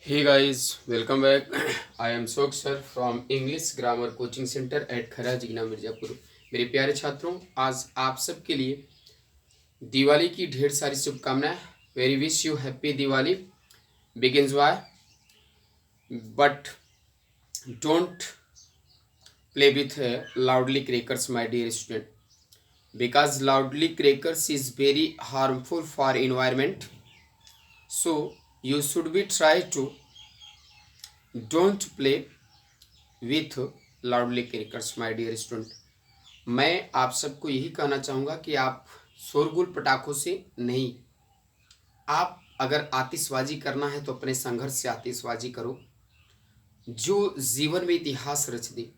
Hey guys, welcome back. I am Sok sir from English Grammar Coaching Center at खरा जिगना मिर्जापुर। मेरे प्यारे छात्रों, आज आप सबके लिए दिवाली की ढेर सारी शुभकामनाएं। Very wish you happy Diwali. Big enjoy, but don't play with loudly crackers, my dear student, because loudly crackers is very harmful for environment. So you should be try to don't play with loudly crickets, my dear student. मैं आप सबको यही कहना चाहूँगा कि आप शोरगुल पटाखों से नहीं, आप अगर आतिशबाजी करना है तो अपने संघर्ष से आतिशबाजी करो जो जीवन में इतिहास रच दे।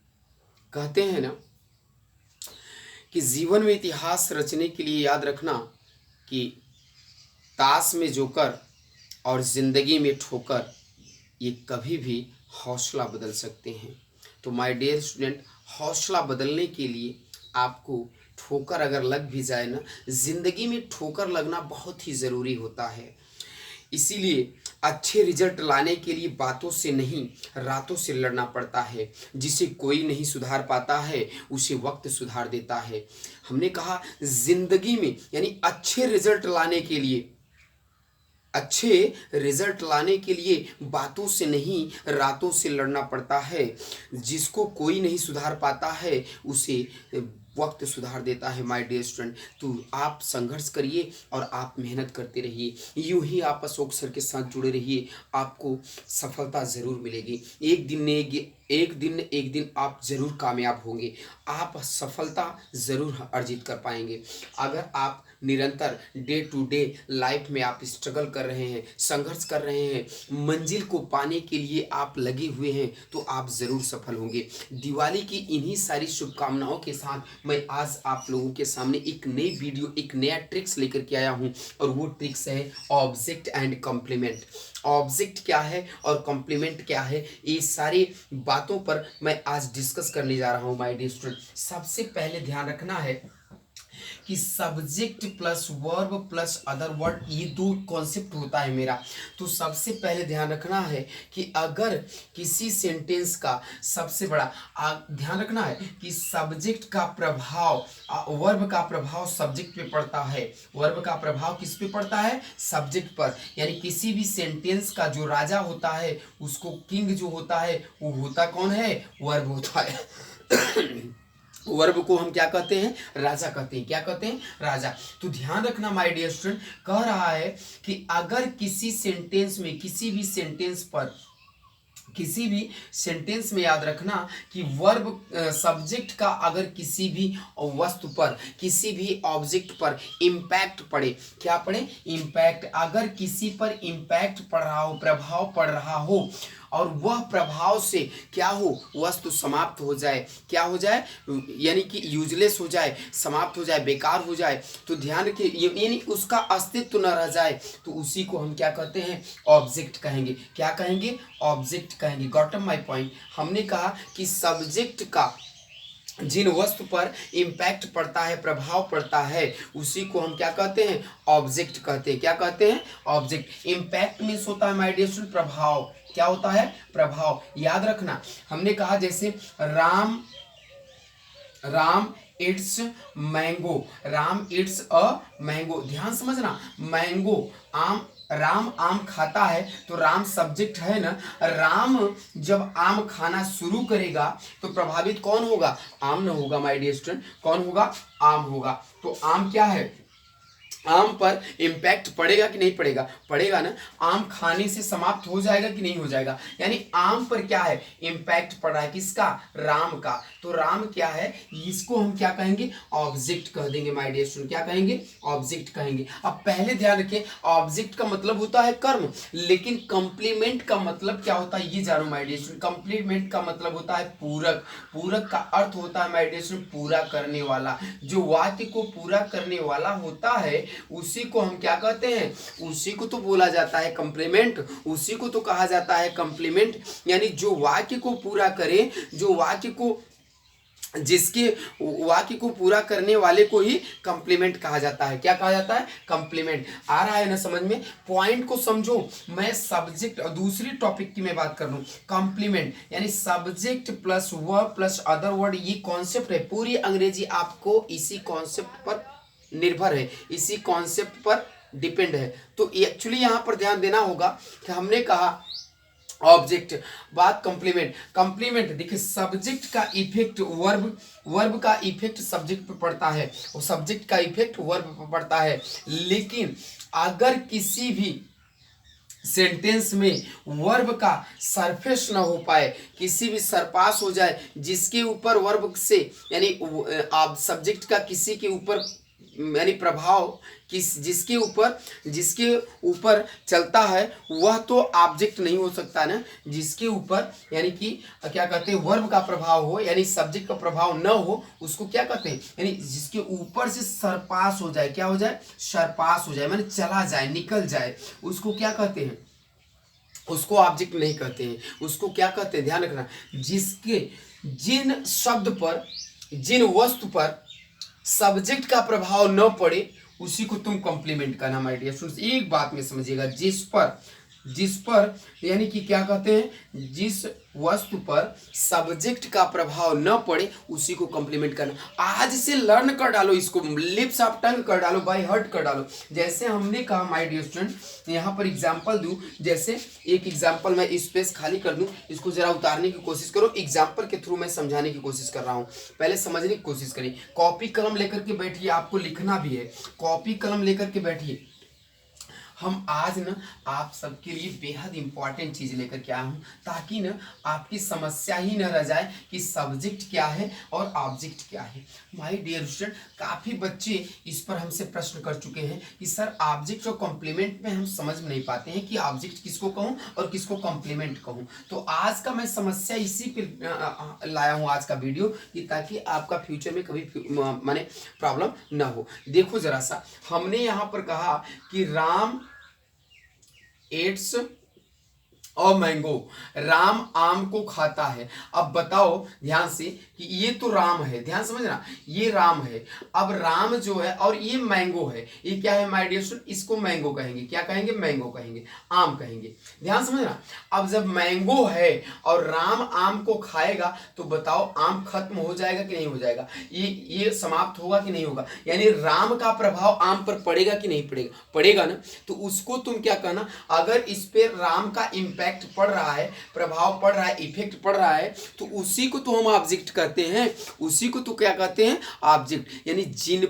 कहते हैं ना कि जीवन में इतिहास रचने के लिए याद रखना कि ताश में जोकर और जिंदगी में ठोकर, ये कभी भी हौसला बदल सकते हैं। तो माय डियर स्टूडेंट, हौसला बदलने के लिए आपको ठोकर अगर लग भी जाए ना, ज़िंदगी में ठोकर लगना बहुत ही ज़रूरी होता है। इसीलिए अच्छे रिजल्ट लाने के लिए बातों से नहीं, रातों से लड़ना पड़ता है। जिसे कोई नहीं सुधार पाता है, उसे वक्त सुधार देता है। हमने कहा ज़िंदगी में यानी अच्छे रिजल्ट लाने के लिए, अच्छे रिजल्ट लाने के लिए बातों से नहीं, रातों से लड़ना पड़ता है। जिसको कोई नहीं सुधार पाता है, उसे वक्त सुधार देता है। माय डियर स्टूडेंट, तो आप संघर्ष करिए और आप मेहनत करते रहिए। यूं ही आप अशोक सर के साथ जुड़े रहिए, आपको सफलता ज़रूर मिलेगी। एक दिन आप ज़रूर कामयाब होंगे, आप सफलता ज़रूर अर्जित कर पाएंगे। अगर आप निरंतर डे टू डे लाइफ में आप स्ट्रगल कर रहे हैं, संघर्ष कर रहे हैं, मंजिल को पाने के लिए आप लगे हुए हैं, तो आप ज़रूर सफल होंगे। दिवाली की इन्हीं सारी शुभकामनाओं के साथ मैं आज आप लोगों के सामने एक नई वीडियो, एक नया ट्रिक्स लेकर के आया हूं, और वो ट्रिक्स है ऑब्जेक्ट एंड कॉम्प्लीमेंट। ऑब्जेक्ट क्या है और कॉम्प्लीमेंट क्या है, ये सारी बातों पर मैं आज डिस्कस करने जा रहा हूं माय डियर स्टूडेंट। सबसे पहले ध्यान रखना है कि subject plus verb plus other word, ये दो कॉन्सेप्ट होता है मेरा। तो सबसे पहले ध्यान रखना है कि अगर किसी सेंटेंस का सबसे बड़ा ध्यान रखना है कि सब्जेक्ट का प्रभाव, वर्ब का प्रभाव सब्जेक्ट पे पड़ता है। वर्ब का प्रभाव किस पे पड़ता है? सब्जेक्ट पर। यानी किसी भी सेंटेंस का जो राजा होता है, उसको किंग जो होता है, वो होता कौन है? वर्ब होता है। वर्ब को हम क्या कहते हैं? राजा कहते हैं। क्या कहते हैं? राजा। तो ध्यान रखना माय डियर स्टूडेंट, कह रहा है कि अगर किसी सेंटेंस में, किसी भी सेंटेंस पर, किसी भी सेंटेंस में याद रखना कि वर्ब सब्जेक्ट का अगर किसी भी वस्तु पर, किसी भी ऑब्जेक्ट पर इम्पैक्ट पड़े, क्या पड़े? इम्पैक्ट। अगर किसी पर इम्पैक्ट पड़ रहा हो, प्रभाव पड़ रहा हो, और वह प्रभाव से क्या हो? वस्तु समाप्त हो जाए। क्या हो जाए? यानी कि यूजलेस हो जाए, समाप्त हो जाए, बेकार हो जाए, तो ध्यान रखिए, यानी उसका अस्तित्व न रह जाए, तो उसी को हम क्या कहते हैं? ऑब्जेक्ट कहेंगे। क्या कहेंगे? ऑब्जेक्ट कहेंगे। Got my point. हमने कहा कि सब्जेक्ट का जिन वस्तु पर इम्पैक्ट पड़ता है, प्रभाव पड़ता है, उसी को हम क्या कहते हैं? ऑब्जेक्ट कहते हैं। क्या कहते हैं? ऑब्जेक्ट। इम्पैक्ट मीन्स होता है माय डियर स्टूडेंट प्रभाव। क्या होता है? प्रभाव। याद रखना, हमने कहा जैसे Ram it's mango, Ram it's a mango. ध्यान समझना, मैंगो आम, राम आम खाता है, तो राम सब्जेक्ट है ना। राम जब आम खाना शुरू करेगा तो प्रभावित कौन होगा? आम न होगा माय डियर स्टूडेंट। कौन होगा? आम होगा। तो आम क्या है? आम पर इम्पैक्ट पड़ेगा कि नहीं पड़ेगा? पड़ेगा ना। आम खाने से समाप्त हो जाएगा कि नहीं हो जाएगा? यानी आम पर क्या है? इम्पैक्ट पड़ रहा है। किसका? राम का। तो राम क्या है? इसको हम क्या कहेंगे? ऑब्जेक्ट कह देंगे माय डियर स्टूडेंट। क्या कहेंगे? ऑब्जेक्ट कहेंगे। अब पहले ध्यान रखें, ऑब्जेक्ट का मतलब होता है कर्म, लेकिन कंप्लीमेंट का मतलब क्या होता है, ये जानो माय डियर स्टूडेंट। कंप्लीमेंट का मतलब होता है पूरक। पूरक का अर्थ होता है माय डियर स्टूडेंट पूरा करने वाला। जो वाक्य को पूरा करने वाला होता है, उसी को हम क्या कहते हैं? उसी को तो बोला जाता है कंप्लीमेंट, उसी को तो कहा जाता है कंप्लीमेंट। यानी जो वाक्य को पूरा करे, जो वाक्य को जिसके वाक्य को पूरा करने वाले को ही कंप्लीमेंट कहा जाता है। क्या कहा जाता है? कंप्लीमेंट। आ रहा है ना समझ में? पॉइंट को समझो। मैं सब्जेक्ट, दूसरी टॉपिक की मैं बात कर लूं, कंप्लीमेंट यानी subject plus verb plus other word, ये कॉन्सेप्ट है। पूरी अंग्रेजी आपको इसी कॉन्सेप्ट पर निर्भर है, इसी कॉन्सेप्ट पर डिपेंड है। तो एक्चुअली यहां पर ध्यान देना होगा कि हमने कहा ऑब्जेक्ट, बात कंप्लीमेंट। कंप्लीमेंट देखिए, सब्जेक्ट का इफेक्ट वर्ब, वर्ब का इफेक्ट सब्जेक्ट पर पड़ता है और सब्जेक्ट का इफेक्ट वर्ब पर पड़ता है। लेकिन अगर किसी भी सेंटेंस में वर्ब का सरफेस ना हो पाए, किसी भी सरपास हो जाए जिसके ऊपर वर्ब से यानी आप सब्जेक्ट का किसी के ऊपर यानी प्रभाव जिसके ऊपर चलता है, वह तो ऑब्जेक्ट नहीं हो सकता ना। जिसके ऊपर यानी कि क्या कहते हैं, वर्ब का प्रभाव हो यानी सब्जेक्ट का प्रभाव न हो, उसको क्या कहते हैं, यानी जिसके ऊपर से सरपास हो जाए, क्या हो जाए, सरपास हो जाए माने चला जाए, निकल जाए, उसको क्या कहते हैं, उसको ऑब्जेक्ट नहीं कहते हैं। उसको क्या कहते हैं, ध्यान रखना, जिसके जिन शब्द पर, जिन वस्तु पर सब्जेक्ट का प्रभाव न पड़े उसी को तुम कॉम्प्लीमेंट करना। माय डियर स्टूडेंट्स, एक बात में समझिएगा, जिस पर यानी कि क्या कहते हैं, जिस वस्तु पर सब्जेक्ट का प्रभाव न पड़े उसी को कॉम्प्लीमेंट करना। आज से लर्न कर डालो, इसको लिप्स ऑफ टंग कर डालो, बाय हार्ट कर डालो। जैसे हमने कहा माय डियर स्टूडेंट, यहाँ पर एग्जांपल दूं, जैसे एक एग्जांपल मैं स्पेस खाली कर दूं, इसको जरा उतारने की कोशिश करो। एग्जांपल के थ्रू मैं समझाने की कोशिश कर रहा हूँ, पहले समझने की कोशिश करिए। कॉपी कलम लेकर के बैठिए, आपको लिखना भी है, कॉपी कलम लेकर के बैठिए। हम आज ना आप सबके लिए बेहद इंपॉर्टेंट चीज लेकर के आया हूँ, ताकि ना आपकी समस्या ही न रह जाए कि सब्जेक्ट क्या है और ऑब्जेक्ट क्या है। माय डियर स्टूडेंट, काफी बच्चे इस पर हमसे प्रश्न कर चुके हैं कि सर ऑब्जेक्ट और कॉम्प्लीमेंट में हम समझ नहीं पाते हैं कि ऑब्जेक्ट किसको कहूँ और किसको कॉम्प्लीमेंट कहूँ। तो आज का मैं समस्या इसी पे लाया हूँ आज का वीडियो, कि ताकि आपका फ्यूचर में कभी माने प्रॉब्लम ना हो। देखो जरा सा, हमने यहाँ पर कहा कि राम एट्स और मैंगो, राम आम को खाता है। अब बताओ ध्यान से कि ये तो राम है, ध्यान समझना, ये राम है। अब राम जो है और ये मैंगो है, ये क्या है माय डियर स्टूडेंट, इसको मैंगो कहेंगे। क्या कहेंगे, मैंगो कहेंगे, आम कहेंगे, ध्यान समझना। अब जब मैंगो है और राम आम को खाएगा तो बताओ आम खत्म हो जाएगा कि नहीं हो जाएगा, ये समाप्त होगा कि नहीं होगा, यानी राम का प्रभाव आम पर पड़ेगा कि नहीं पड़ेगा, पड़ेगा ना। तो उसको तुम क्या कहना, अगर इस पे राम का इम्पैक्ट पड़ रहा है, प्रभाव पड़ रहा है, इफेक्ट पड़ रहा है, तो उसी को तो हम ऑब्जेक्ट कहते हैं, उसी को तो क्या कहते हैं, ऑब्जेक्ट। यानी जिन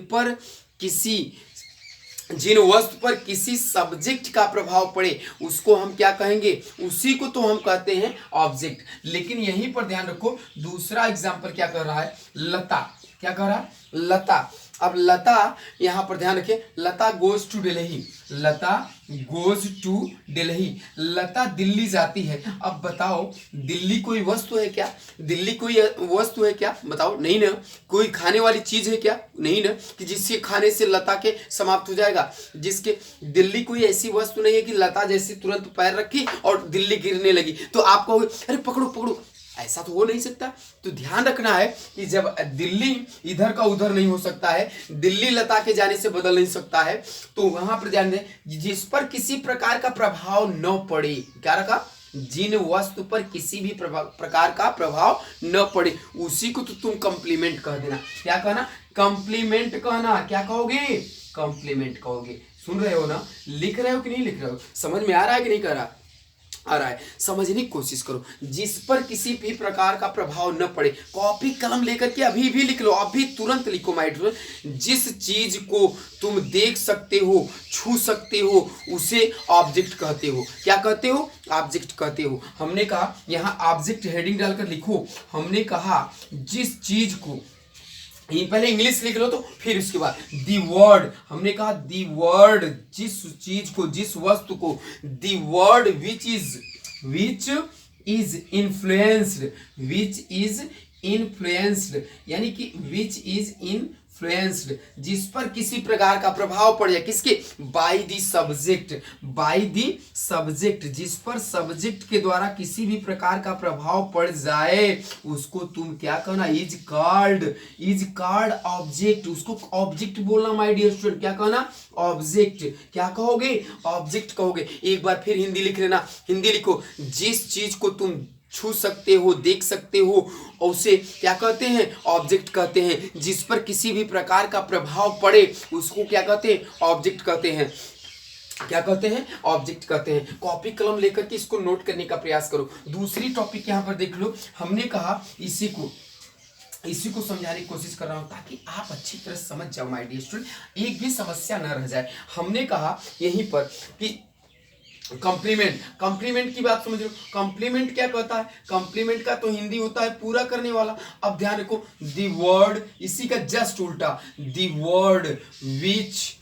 वस्तु पर किसी सब्जेक्ट का प्रभाव पड़े उसको हम क्या कहेंगे, उसी को तो हम कहते हैं ऑब्जेक्ट। लेकिन यहीं पर ध्यान रखो, दूसरा एग्जांपल क्या कर रहा है, लता, क्या कह रहा है, लता। अब लता यहां पर ध्यान रखें, Lata goes to Delhi, Lata goes to Delhi, Lata Delhi जाती है। अब बताओ दिल्ली कोई वस्तु है क्या, दिल्ली कोई वस्तु है क्या, बताओ, नहीं ना। कोई खाने वाली चीज है क्या, नहीं ना, कि जिसके खाने से लता के समाप्त हो जाएगा। जिसके दिल्ली कोई ऐसी वस्तु नहीं है कि लता जैसी तुरंत पैर रखी और दिल्ली गिरने लगी तो आप कहोगे अरे पकड़ो पकड़ो, ऐसा तो हो नहीं सकता। तो ध्यान रखना है कि जब दिल्ली इधर का उधर नहीं हो सकता है, दिल्ली लता के जाने से बदल नहीं सकता है, तो वहां पर ध्यान दें, जिस पर किसी प्रकार का प्रभाव न पड़े, क्या रखा, जिन वस्तु पर किसी भी प्रकार का प्रभाव न पड़े उसी को तो तुम कॉम्प्लीमेंट कह देना। क्या कहना, कॉम्प्लीमेंट कहना। क्या कहोगे, कॉम्प्लीमेंट कहोगे। सुन रहे हो ना, लिख रहे हो कि नहीं लिख रहे हो, समझ में आ रहा है कि नहीं कर रहा आ रहा है, समझने की कोशिश करो। जिस पर किसी भी प्रकार का प्रभाव न पड़े, कॉपी कलम लेकर के अभी भी लिख लो, अभी तुरंत लिखो माय डियर। जिस चीज को तुम देख सकते हो, छू सकते हो, उसे ऑब्जेक्ट कहते हो। क्या कहते हो, ऑब्जेक्ट कहते हो। हमने कहा यहाँ ऑब्जेक्ट हेडिंग डालकर लिखो। हमने कहा जिस चीज को, ये पहले इंग्लिश लिख लो तो फिर उसके बाद दी वर्ड, हमने कहा दी वर्ड, जिस चीज को, जिस वस्तु को, the word which is influenced, which is influenced यानी कि विच इज इन्फ्लुएंस्ड, जिस पर किसी प्रकार का प्रभाव पड़ जाए, किसके, bye the subject, bye the subject, जिस पर सब्जेक्ट के द्वारा किसी भी प्रकार का प्रभाव पड़ जाए उसको तुम क्या कहना, इज कॉल्ड ऑब्जेक्ट, उसको ऑब्जेक्ट बोलना माय डियर स्टूडेंट, क्या कहना, ऑब्जेक्ट, क्या कहोगे, ऑब्जेक्ट कहोगे। एक बार फिर हिंदी लिख लेना, हिंदी लिखो, जिस चीज को तुम छू सकते हो, देख सकते हो, और उसे क्या कहते हैं, ऑब्जेक्ट कहते हैं। जिस पर किसी भी प्रकार का प्रभाव पड़े उसको क्या कहते हैं, ऑब्जेक्ट कहते हैं, क्या कहते हैं, ऑब्जेक्ट कहते हैं। कॉपी कलम लेकर के इसको नोट करने का प्रयास करो। दूसरी टॉपिक यहां पर देख लो, हमने कहा इसी को समझाने की कोशिश कर रहा हूं ताकि आप अच्छी तरह समझ जाओ माय डियर स्टूडेंट, एक भी समस्या न रह जाए। हमने कहा यहीं पर कि कॉम्प्लीमेंट की बात समझ लो। कॉम्प्लीमेंट क्या कहता है, कॉम्प्लीमेंट का तो हिंदी होता है पूरा करने वाला। अब ध्यान रखो, द वर्ड, इसी का जस्ट उल्टा, the word which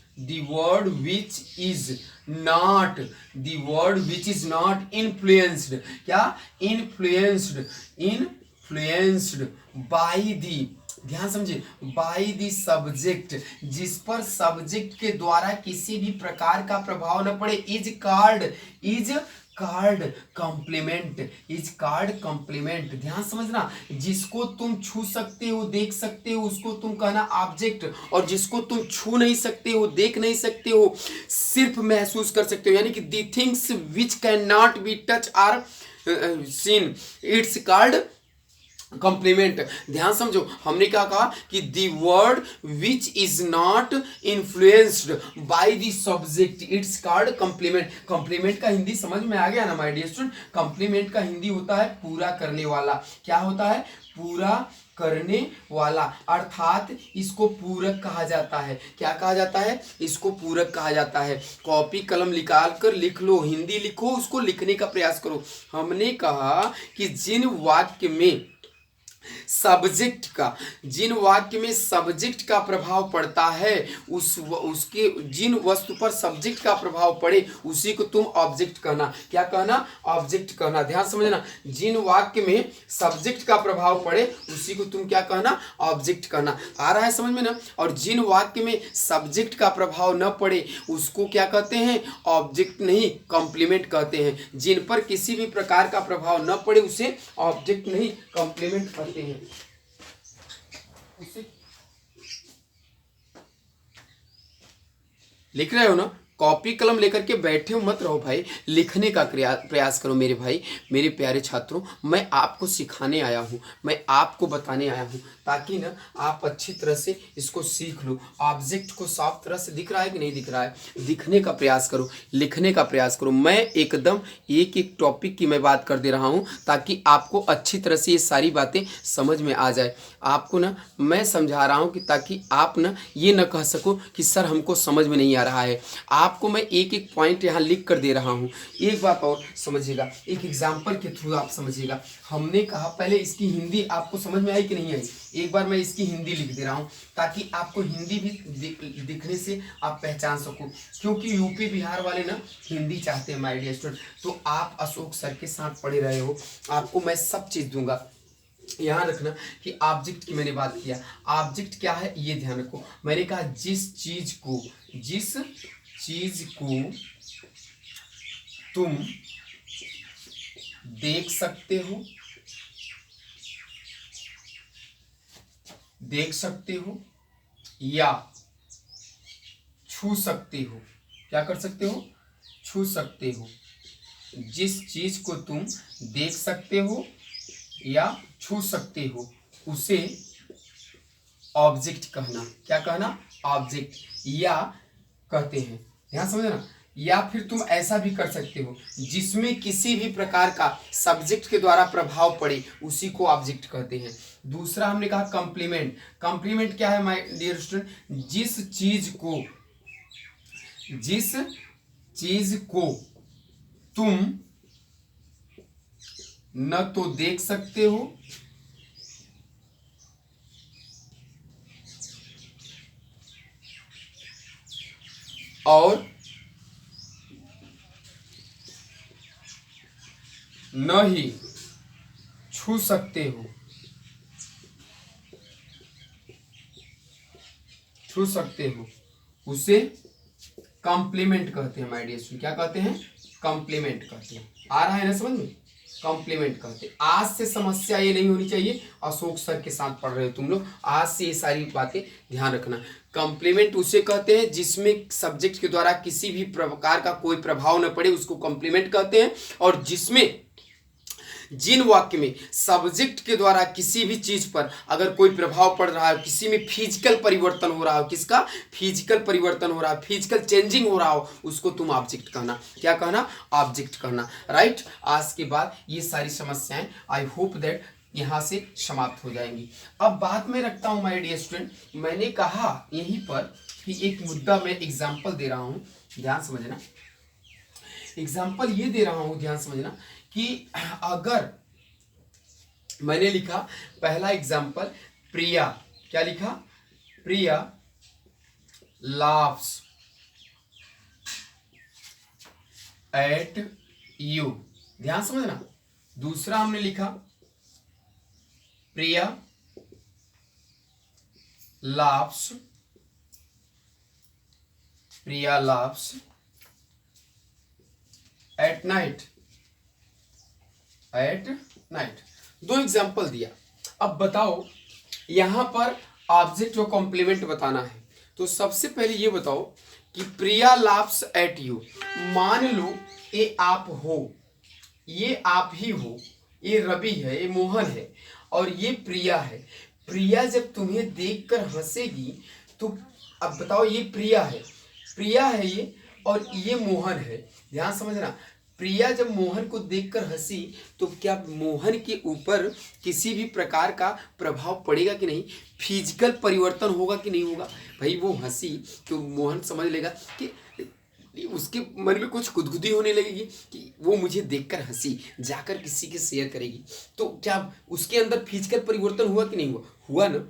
is not, the word which is not influenced, क्या, इन्फ्लुएंस्ड बाय दी, ध्यान समझे, बाय द सब्जेक्ट, जिस पर सब्जेक्ट के द्वारा किसी भी प्रकार का प्रभाव न पड़े, इज कॉल्ड कॉम्प्लीमेंट, ध्यान समझना, जिसको तुम छू सकते हो, देख सकते हो, उसको तुम कहना ऑब्जेक्ट, और जिसको तुम छू नहीं सकते हो, देख नहीं सकते हो, सिर्फ महसूस कर सकते हो, यानी कि the things which can not be touch or seen, it's called complement. ध्यान समझो, हमने क्या कहा कि the word which is not influenced by the subject, it's called complement. Complement का हिंदी समझ में आ गया ना माय डियर स्टूडेंट, कॉम्प्लीमेंट का हिंदी होता है पूरा करने वाला। क्या होता है, पूरा करने वाला, अर्थात इसको पूरक कहा जाता है। क्या कहा जाता है, इसको पूरक कहा जाता है। कॉपी कलम निकाल कर लिख लो, हिंदी लिखो, उसको लिखने का प्रयास करो। हमने कहा कि जिन वाक्य में सब्जेक्ट का प्रभाव पड़ता है, उसके जिन वस्तु पर सब्जेक्ट का प्रभाव पड़े उसी को तुम ऑब्जेक्ट कहना, क्या कहना, ऑब्जेक्ट कहना। ध्यान समझना, जिन वाक्य में सब्जेक्ट का प्रभाव पड़े उसी को तुम क्या कहना, ऑब्जेक्ट कहना। आ रहा है समझ में ना। और जिन वाक्य में सब्जेक्ट का प्रभाव न पड़े उसको क्या कहते हैं, ऑब्जेक्ट नहीं, कॉम्प्लीमेंट कहते हैं। जिन पर किसी भी प्रकार का प्रभाव न पड़े उसे ऑब्जेक्ट नहीं, कॉम्प्लीमेंट कहते हैं। उसे लिख रहे हो ना, कॉपी कलम लेकर के बैठे हो मत रहो भाई, लिखने का प्रयास करो मेरे भाई, मेरे प्यारे छात्रों। मैं आपको सिखाने आया हूँ, मैं आपको बताने आया हूँ, ताकि ना आप अच्छी तरह से इसको सीख लो। ऑब्जेक्ट को साफ तरह से दिख रहा है कि नहीं दिख रहा है, दिखने का प्रयास करो, लिखने का प्रयास करो। मैं एकदम एक एक टॉपिक की मैं बात कर दे रहा हूँ ताकि आपको अच्छी तरह से ये सारी बातें समझ में आ जाए। आपको ना मैं समझा रहा हूँ कि ताकि आप ना ये न कह सको कि सर हमको समझ में नहीं आ रहा है। आपको मैं एक एक पॉइंट यहाँ लिख कर दे रहा हूँ। एक बात और समझिएगा, एक एग्जाम्पल के थ्रू आप समझिएगा। हमने कहा पहले इसकी हिंदी आपको समझ में आई कि नहीं आई, एक बार मैं इसकी हिंदी लिख दे रहा हूँ ताकि आपको हिंदी भी दिखने से आप पहचान सको, क्योंकि यूपी बिहार वाले ना हिंदी चाहते हैं माय डियर स्टूडेंट। तो आप अशोक सर के साथ पढ़े रहे हो, आपको मैं सब चीज़ दूंगा। यहाँ रखना कि ऑब्जेक्ट की मैंने बात किया, ऑब्जेक्ट क्या है ये ध्यान रखो। मैंने कहा जिस चीज को तुम देख सकते हो या छू सकते हो, क्या कर सकते हो, छू सकते हो। जिस चीज को तुम देख सकते हो या छू सकते हो उसे ऑब्जेक्ट कहना, क्या कहना, ऑब्जेक्ट या कहते हैं। ध्यान समझना। या फिर तुम ऐसा भी कर सकते हो, जिसमें किसी भी प्रकार का सब्जेक्ट के द्वारा प्रभाव पड़े उसी को ऑब्जेक्ट कहते हैं। दूसरा हमने कहा कॉम्प्लीमेंट। कॉम्प्लीमेंट क्या है माय डियर स्टूडेंट, जिस चीज को तुम न तो देख सकते हो और न ही छू सकते हो, छू सकते हो उसे कॉम्प्लीमेंट कहते हैं माय डियर स्टूडेंट। क्या कहते हैं? कॉम्प्लीमेंट कहते हैं। आ रहा है ना समझ में? कॉम्प्लीमेंट कहते हैं। आज से समस्या ये नहीं होनी चाहिए, अशोक सर के साथ पढ़ रहे हो तुम लोग, आज से ये सारी बातें ध्यान रखना। कॉम्प्लीमेंट उसे कहते हैं जिसमें सब्जेक्ट के द्वारा किसी भी प्रकार का कोई प्रभाव न पड़े, उसको कॉम्प्लीमेंट कहते हैं। और जिसमें जिन वाक्य में सब्जेक्ट के द्वारा किसी भी चीज पर अगर कोई प्रभाव पड़ रहा है, किसी में फिजिकल परिवर्तन हो रहा हो, किसका फिजिकल परिवर्तन हो रहा है, फिजिकल चेंजिंग हो रहा हो, उसको तुम ऑब्जेक्ट कहना। क्या कहना? ऑब्जेक्ट कहना। राइट। आज के बाद ये सारी समस्याएं आई होप दैट यहाँ से समाप्त हो जाएंगी। अब बात में रखता हूँ माय डियर स्टूडेंट, मैंने कहा यहीं पर कि एक मुद्दा में एग्जाम्पल दे रहा हूँ, ध्यान समझना। एग्जाम्पल ये दे रहा हूँ, ध्यान समझना, कि अगर मैंने लिखा पहला एग्जाम्पल, प्रिया, क्या लिखा? प्रिया laughs at you, ध्यान समझना। दूसरा हमने लिखा प्रिया laughs at night, दो एग्जाम्पल दिया। अब बताओ यहां पर ऑब्जेक्ट और कॉम्प्लीमेंट बताना है। तो सबसे पहले ये बताओ कि प्रिया लाफ्स एट यू, मान लो ये आप हो, ये आप ही हो, ये रवि है, ये मोहन है और ये प्रिया है। प्रिया जब तुम्हें देखकर हंसेगी तो अब बताओ ये प्रिया है ये, और ये मोहन है। ध्यान समझना, प्रिया जब मोहन को देखकर हंसी तो क्या मोहन के ऊपर किसी भी प्रकार का प्रभाव पड़ेगा कि नहीं? फिजिकल परिवर्तन होगा कि नहीं होगा? भाई वो हंसी तो मोहन समझ लेगा कि उसके मन में कुछ गुदगुदी होने लगेगी कि वो मुझे देखकर हंसी, जाकर किसी के शेयर करेगी। तो क्या उसके अंदर फिजिकल परिवर्तन हुआ कि नहीं हुआ? हुआ ना।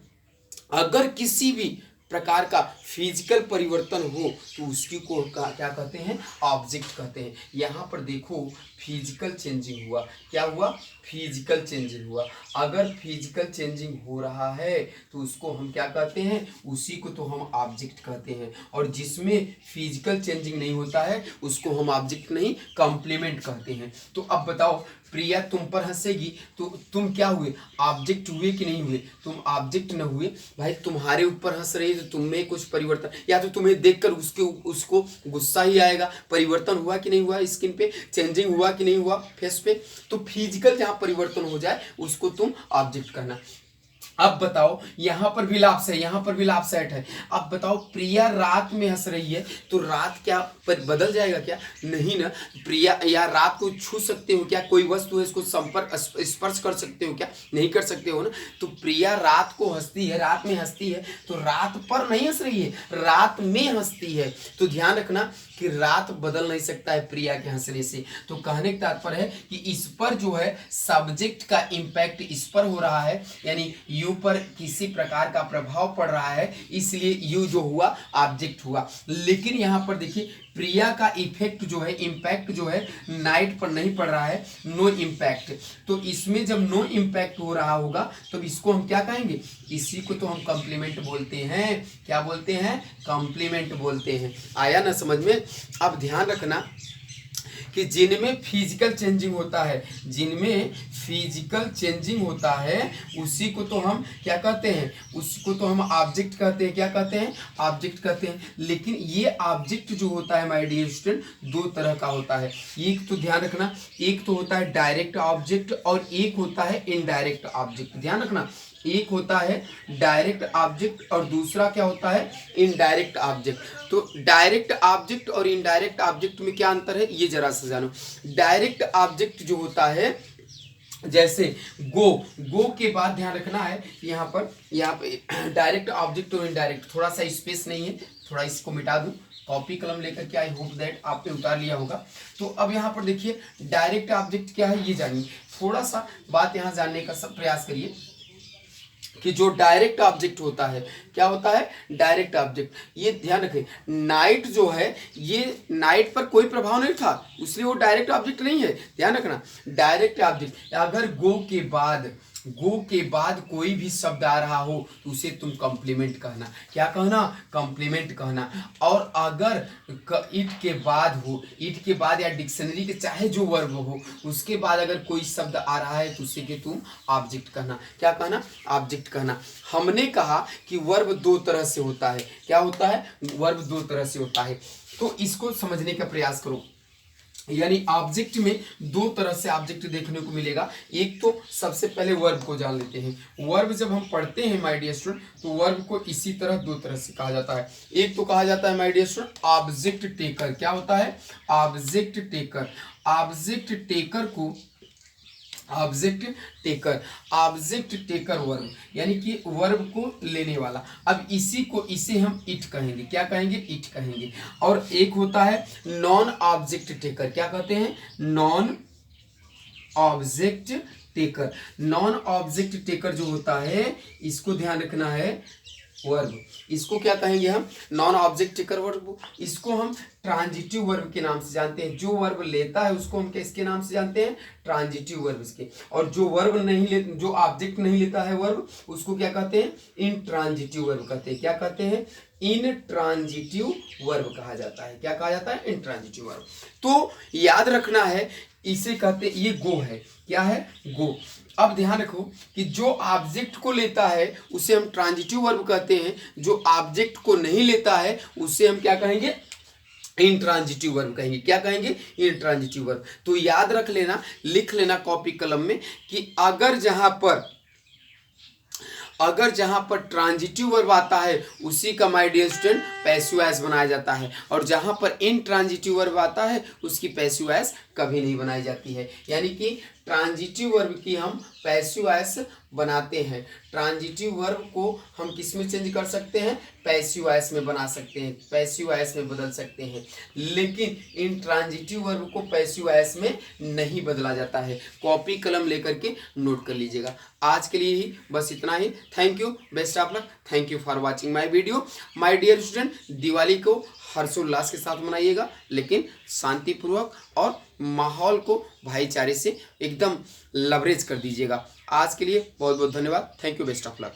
अगर किसी भी प्रकार का फिजिकल परिवर्तन हो तो उसकी को क्या कहते हैं? ऑब्जेक्ट कहते हैं। यहाँ पर देखो फिजिकल चेंजिंग हुआ। क्या हुआ? फिजिकल चेंजिंग हुआ। अगर फिजिकल चेंजिंग हो रहा है तो उसको हम क्या कहते हैं? उसी को तो हम ऑब्जेक्ट कहते हैं। और जिसमें फिजिकल चेंजिंग नहीं होता है उसको हम ऑब्जेक्ट नहीं, कॉम्प्लीमेंट कहते हैं। तो अब बताओ प्रिया तुम पर हंसेगी तो तुम क्या हुए? ऑब्जेक्ट हुए कि नहीं हुए? तुम ऑब्जेक्ट न हुए। भाई तुम्हारे ऊपर हंस रही है तो तुम में कुछ परिवर्तन, या तो तुम्हें देखकर उसको गुस्सा ही आएगा। परिवर्तन हुआ कि नहीं हुआ? स्किन पे चेंजिंग हुआ कि नहीं हुआ? फेस पे। तो फिजिकल जहां परिवर्तन हो जाए उसको तुम ऑब्जेक्ट कहना। अब बताओ यहाँ पर भी लाभ है, यहाँ पर भी लाभ सेट है। अब बताओ प्रिया रात में हंस रही है तो रात क्या बदल जाएगा क्या? नहीं ना। प्रिया या रात को छू सकते हो क्या? कोई वस्तु है इसको संपर्क स्पर्श कर सकते हो क्या? नहीं कर सकते हो ना। तो प्रिया रात को हंसती है, रात में हंसती है तो रात पर नहीं हंस रही है, रात में हंसती है। तो ध्यान रखना कि रात बदल नहीं सकता है प्रिया के हंसने से। तो कहने का तात्पर्य है कि इस पर जो है सब्जेक्ट का इंपैक्ट इस पर हो रहा है, यानी यू पर किसी प्रकार का प्रभाव पड़ रहा है, इसलिए यू जो हुआ ऑब्जेक्ट हुआ। लेकिन यहां पर देखिए प्रिया का इफेक्ट जो है, इंपैक्ट जो है नाइट पर नहीं पड़ रहा है, नो इम्पैक्ट। तो इसमें जब नो इम्पैक्ट हो रहा होगा तो इसको हम क्या कहेंगे? इसी को तो हम कॉम्प्लीमेंट बोलते हैं। क्या बोलते हैं? कॉम्प्लीमेंट बोलते हैं। आया ना समझ में? अब ध्यान रखना कि जिनमें फिजिकल चेंजिंग होता है, जिनमें फिजिकल चेंजिंग होता है उसी को तो हम क्या कहते हैं? उसको तो हम ऑब्जेक्ट कहते हैं। क्या कहते हैं? ऑब्जेक्ट कहते हैं। लेकिन ये ऑब्जेक्ट जो होता है माय डियर स्टूडेंट दो तरह का होता है। एक तो ध्यान रखना, एक तो होता है डायरेक्ट ऑब्जेक्ट और एक होता है इनडायरेक्ट ऑब्जेक्ट। ध्यान रखना, एक होता है डायरेक्ट ऑब्जेक्ट और दूसरा क्या होता है? Indirect object. तो डायरेक्ट ऑब्जेक्ट और इनडायरेक्ट ऑब्जेक्ट में क्या अंतर है ये जरा सा जानो। डायरेक्ट ऑब्जेक्ट जो होता है जैसे गो के बाद ध्यान रखना है यहाँ पे डायरेक्ट ऑब्जेक्ट और इनडायरेक्ट, थोड़ा सा स्पेस नहीं है, थोड़ा इसको मिटा दूं, कॉपी कलम लेकर के आई होप दैट आपने उतार लिया होगा। तो अब यहाँ पर देखिए डायरेक्ट ऑब्जेक्ट क्या है ये जानिए, थोड़ा सा बात यहाँ जानने का सब प्रयास करिए कि जो डायरेक्ट ऑब्जेक्ट होता है क्या होता है? Direct object. ये ध्यान रखें नाइट जो है ये नाइट पर कोई प्रभाव नहीं था इसलिए वो डायरेक्ट ऑब्जेक्ट नहीं है। ध्यान रखना डायरेक्ट ऑब्जेक्ट अगर गो के बाद गो के बाद कोई भी शब्द आ रहा हो तो उसे तुम कॉम्प्लीमेंट कहना। क्या कहना? कॉम्प्लीमेंट कहना। और अगर इट के बाद हो, इट के बाद या डिक्शनरी के चाहे जो वर्ब हो उसके बाद अगर कोई शब्द आ रहा है तो उसे के तुम ऑब्जेक्ट कहना। क्या कहना? ऑब्जेक्ट कहना। हमने कहा कि वर्ब दो तरह से होता है। क्या होता है? वर्ब दो तरह से होता है। तो इसको समझने का प्रयास करो। यानी ऑब्जेक्ट में दो तरह से ऑब्जेक्ट देखने को मिलेगा। एक तो सबसे पहले वर्ब को जान लेते हैं। वर्ब जब हम पढ़ते हैं माय डियर स्टूडेंट तो वर्ब को इसी तरह दो तरह से कहा जाता है। एक तो कहा जाता है my dear student object taker. क्या होता है? Object taker. ऑब्जेक्ट टेकर को object taker, object taker verb यानी कि वर्ब को लेने वाला। अब इसे हम इट कहेंगे। क्या कहेंगे? इट कहेंगे। और एक होता है नॉन ऑब्जेक्ट टेकर। क्या कहते हैं? Non object taker. Non object taker जो होता है इसको ध्यान रखना है, वर्ब। इसको क्या कहेंगे हम? Non object taker verb. इसको हम ट्रांजिटिव वर्ब के नाम से जानते हैं। जो वर्ब लेता है उसको हम किसके नाम से जानते हैं? ट्रांजिटिव वर्ब इसके। और जो वर्ब नहीं ले, जो ऑब्जेक्ट नहीं लेता है वर्ब, उसको क्या कहते हैं? इनट्रांजिटिव वर्ब कहते हैं। क्या कहते हैं? इनट्रांजिटिव वर्ब कहा जाता है। क्या कहा जाता है? Intransitive verb. तो याद रखना है, इसे कहते हैं, ये गो है। क्या है? गो। अब ध्यान रखो कि जो ऑब्जेक्ट को लेता है उसे हम ट्रांजिटिव वर्ब कहते हैं। जो ऑब्जेक्ट को नहीं लेता है उसे हम क्या कहेंगे? इंट्रांजिटिव वर्ब कहेंगे। क्या कहेंगे? Intransitive verb. तो याद रख लेना, लिख लेना कॉपी कलम में कि अगर जहां पर ट्रांजिटिव वर्ब आता है उसी का my dear student passive voice बनाया जाता है, और जहां पर इनट्रांजिटिव वर्ब आता है उसकी पैसिव वॉइस कभी नहीं बनाई जाती है। यानी कि ट्रांजिटिव वर्ब की हम पैसिव वॉइस बनाते हैं। ट्रांजिटिव वर्ब को हम किस में चेंज कर सकते हैं? पैसिव वॉइस में बना सकते हैं, पैसिव वॉइस में बदल सकते हैं। लेकिन इन ट्रांजिटिव वर्ब को पैसिव वॉइस में नहीं बदला जाता है। कॉपी कलम लेकर के नोट कर लीजिएगा। आज के लिए ही बस इतना ही। Thank you, best of luck. Thank you for watching my video. My dear student, Diwali को हर्षोल्लास के साथ मनाइएगा, लेकिन शांतिपूर्वक, और माहौल को भाईचारे से एकदम लवरेज कर दीजिएगा। आज के लिए बहुत बहुत धन्यवाद। Thank you, best of luck.